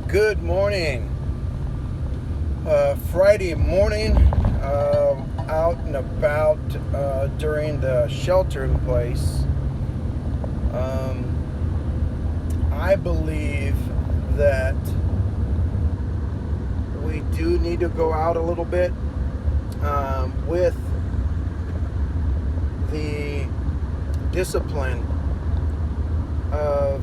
Good morning. Friday morning, out and about during the shelter in place. I believe that we do need to go out a little bit with the discipline of,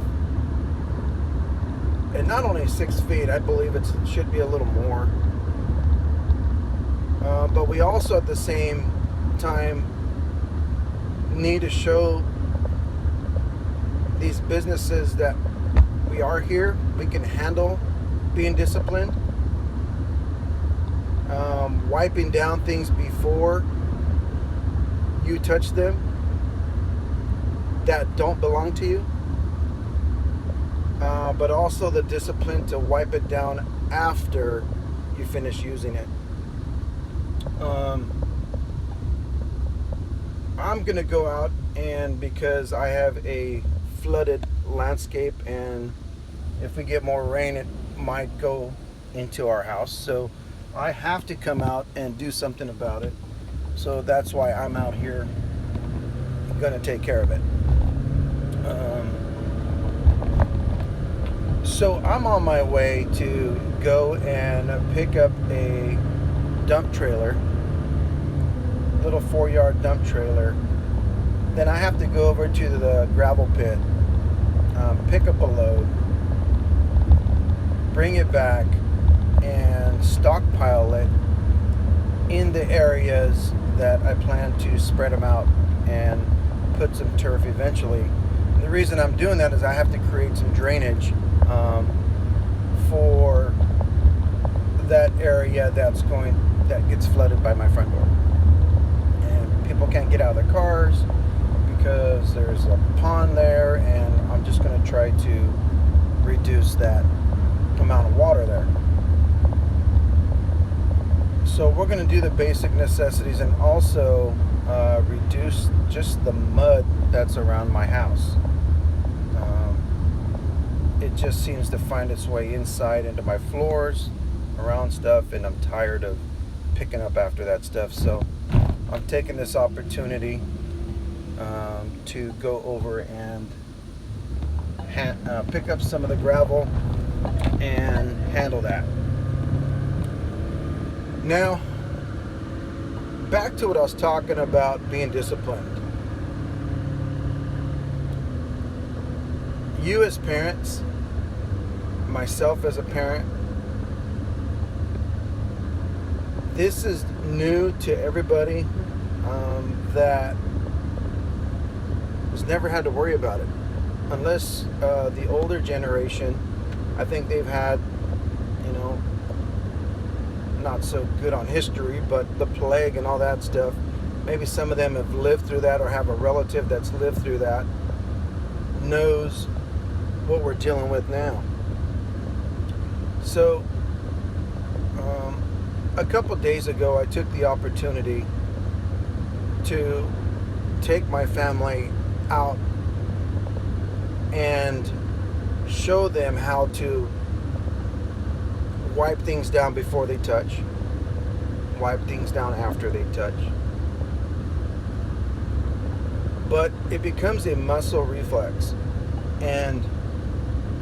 and not only 6 feet, I believe it should be a little more. But we also at the same time need to show these businesses that we are here, we can handle being disciplined, wiping down things before you touch them that don't belong to you, but also the discipline to wipe it down after you finish using it. I'm gonna go out, and because I have a flooded landscape, and if we get more rain it might go into our house, so I have to come out and do something about it. So that's why I'm out here gonna take care of it. So I'm on my way to go and pick up a dump trailer, little 4-yard dump trailer. Then I have to go over to the gravel pit, pick up a load, bring it back, and stockpile it in the areas that I plan to spread them out and put some turf eventually. And the reason I'm doing that is I have to create some drainage for that area that gets flooded by my front door, and people can't get out of their cars because there's a pond there, and I'm just going to try to reduce that amount of water there. So we're going to do the basic necessities and also reduce just the mud that's around my house. It just seems to find its way inside into my floors, around stuff, and I'm tired of picking up after that stuff. So I'm taking this opportunity to go over and pick up some of the gravel and handle that. Now, back to what I was talking about, being disciplined. You as parents, myself as a parent, this is new to everybody that has never had to worry about it. Unless the older generation, I think they've had, not so good on history, but the plague and all that stuff. Maybe some of them have lived through that or have a relative that's lived through that, knows what we're dealing with now. So a couple days ago, I took the opportunity to take my family out and show them how to wipe things down before they touch, wipe things down after they touch. But it becomes a muscle reflex and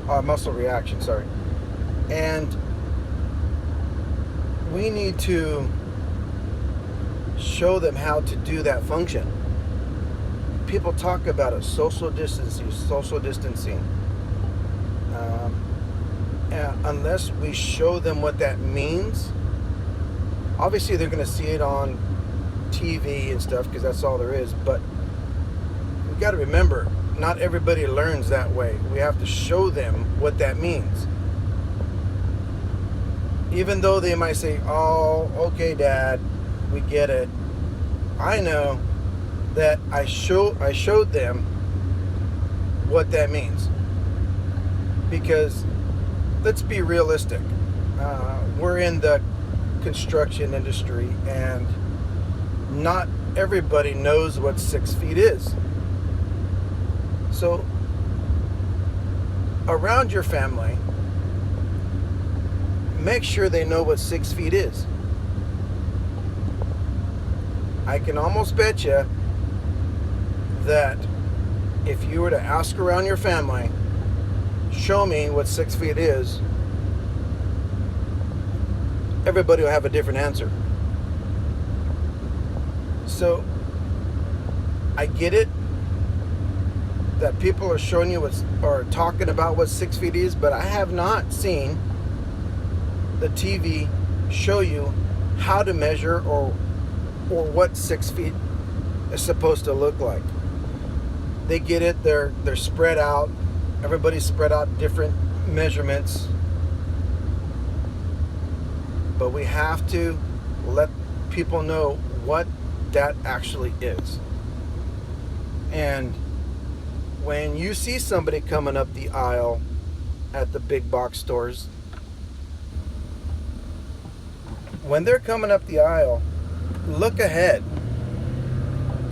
muscle reaction, sorry. And we need to show them how to do that function. People talk about it, social distancing. Unless we show them what that means, obviously they're going to see it on TV and stuff because that's all there is. But we got to remember, not everybody learns that way. We have to show them what that means. Even though they might say, "Oh, okay, Dad, we get it." I know that I showed them what that means, because let's be realistic. We're in the construction industry, and not everybody knows what 6 feet is. So around your family, make sure they know what 6 feet is. I can almost bet you that if you were to ask around your family, show me what 6 feet is, everybody will have a different answer. So I get it that people are showing you or talking about what 6 feet is, but I have not seen the TV show you how to measure or what 6 feet is supposed to look like. They get it, they're spread out. Everybody's spread out different measurements. But we have to let people know what that actually is. And when you see somebody coming up the aisle at the big box stores, when they're coming up the aisle, look ahead.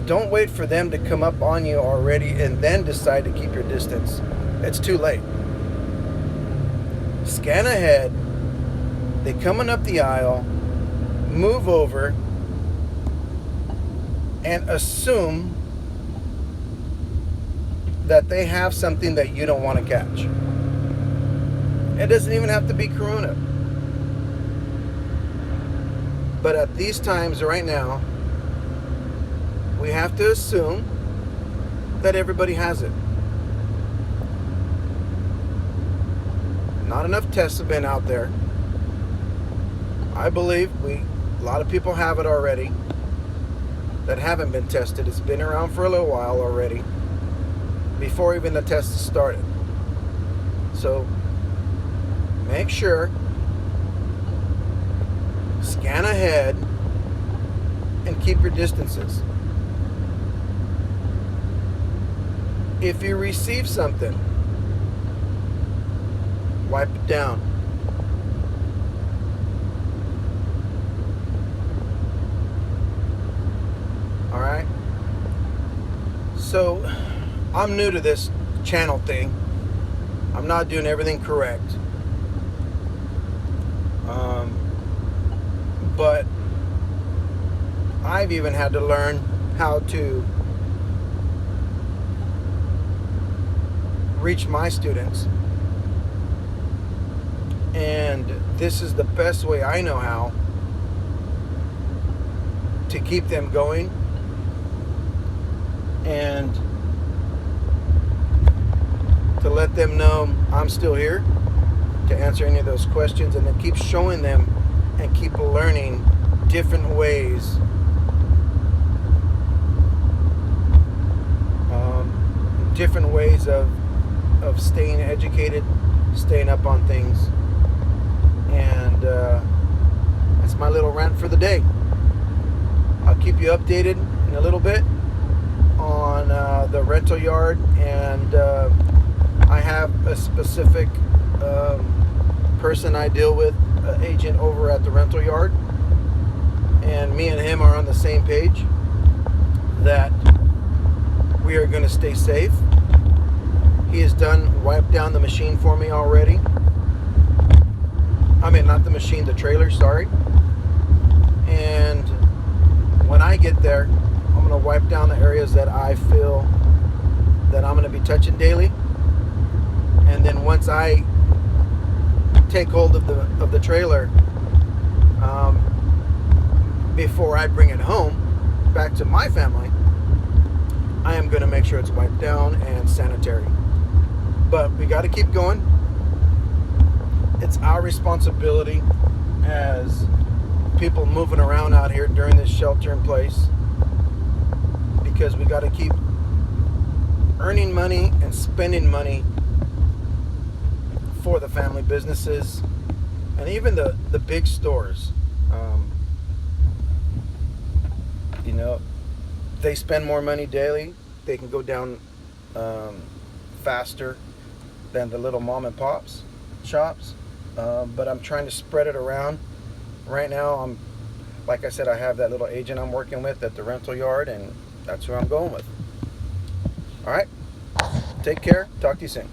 Don't wait for them to come up on you already and then decide to keep your distance. It's too late. Scan ahead. They coming up the aisle, move over, and assume that they have something that you don't want to catch. It doesn't even have to be Corona. But at these times right now, we have to assume that everybody has it. Not enough tests have been out there. I believe a lot of people have it already that haven't been tested. It's been around for a little while already, before even the test started. So make sure, scan ahead, and keep your distances. If you receive something, wipe it down. All right? So, I'm new to this channel thing. I'm not doing everything correct. But I've even had to learn how to reach my students. And this is the best way I know how to keep them going and to let them know I'm still here to answer any of those questions, and then keep showing them and keep learning different ways of staying educated, staying up on things. And that's my little rant for the day. I'll keep you updated in a little bit on the rental yard, and I have a specific person I deal with, an agent over at the rental yard, and me and him are on the same page that we are going to stay safe. He has wiped down the machine for me already. I mean, not the machine, the trailer, sorry. And when I get there, I'm going to wipe down the areas that I feel that I'm going to be touching daily. And then once I take hold of the trailer, before I bring it home back to my family, I am going to make sure it's wiped down and sanitary. But we got to keep going. It's our responsibility as people moving around out here during this shelter in place, because we got to keep earning money and spending money for the family businesses and even the big stores. You know, they spend more money daily. They can go down faster than the little mom and pops shops. But I'm trying to spread it around. Right now, like I said, I have that little agent I'm working with at the rental yard, and that's who I'm going with. All right. Take care. Talk to you soon.